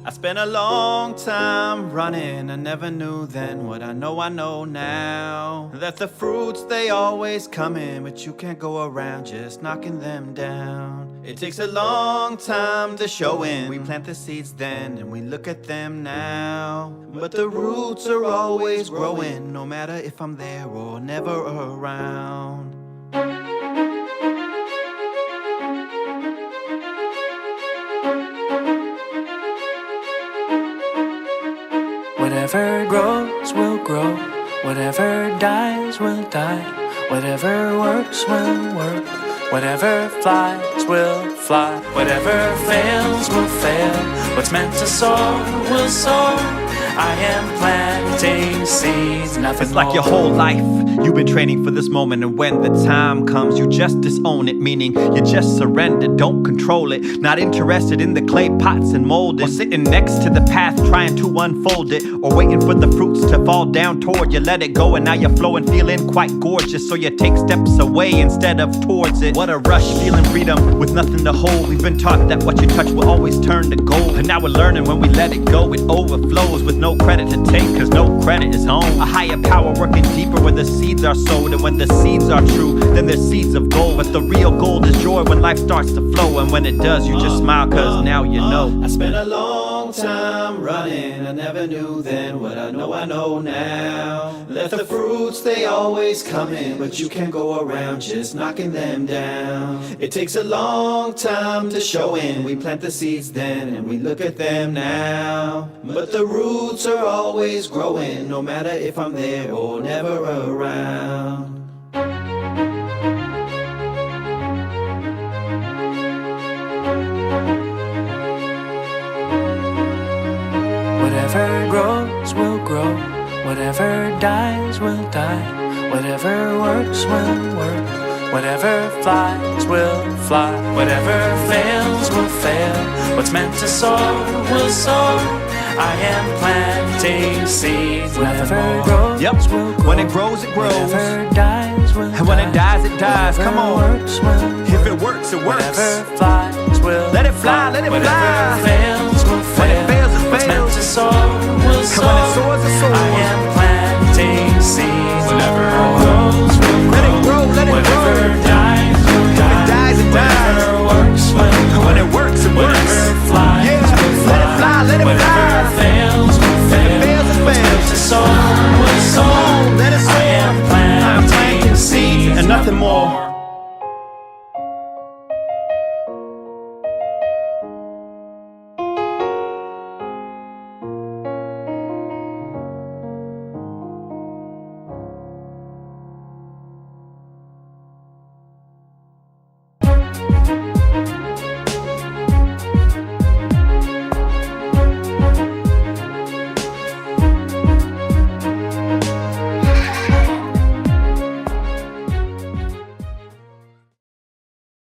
I spent a long time running, I never knew then what I know now. That the fruits, they always come in, but you can't go around just knocking them down. It takes a long time to show in. We plant the seeds then, and we look at them now. But the roots are always growing, no matter if I'm there or never around. Whatever grows will grow, whatever dies will die, whatever works will work, whatever flies will fly, whatever fails will fail, what's meant to soar will soar. I am planting seeds, nothing It's like more. your whole life you've been training for this moment, and when the time comes you just disown it, meaning you just surrender, don't control it. Not interested in the clay pots and mold it, or sitting next to the path trying to unfold it, or waiting for the fruits to fall down toward you. Let it go and now you're flowing, feeling quite gorgeous, so you take steps away instead of towards it. What a rush, feeling freedom with nothing to hold. We've been taught that what you touch will always turn to gold, and now we're learning when we let it go it overflows, with no credit to take, cause no credit is home. A higher power working deeper where the seeds are sowed, and when the seeds are true, then they're seeds of gold. But the real gold is joy when life starts to flow, and when it does, you just smile cause now you know. I spent a long time running, I never knew then what I know now. Let the fruits, they always come in, but you can't go around just knocking them down. It takes a long time to show in. We plant the seeds then, and we look at them now. But the roots are always growing, no matter if I'm there or never around. Whatever grows will grow, whatever dies will die, whatever works will work, whatever flies will fly, whatever fails will fail, what's meant to soar will soar. I am planting seeds. Whatever grows will grow. When it grows, it grows. Whatever dies will die. And when it dies, it dies. Come on. Works will If it works, it works. Whatever flies will let it fly, let it whatever fly. fails will fail. When it fails, it What's fails. meant to soar will soar. And when it soars, it soars. I am planting seeds. Whatever grows will grow. Let it grow, let it whatever grow. dies will If die. it dies, it dies. Whatever works will When it works, it works. whatever flies Yeah. will fly. Let it fly, let it whatever fly. fails will fail. When it fails, it What's fails. meant to soar will Come soar. on, let it soar. I am planting seeds and nothing more.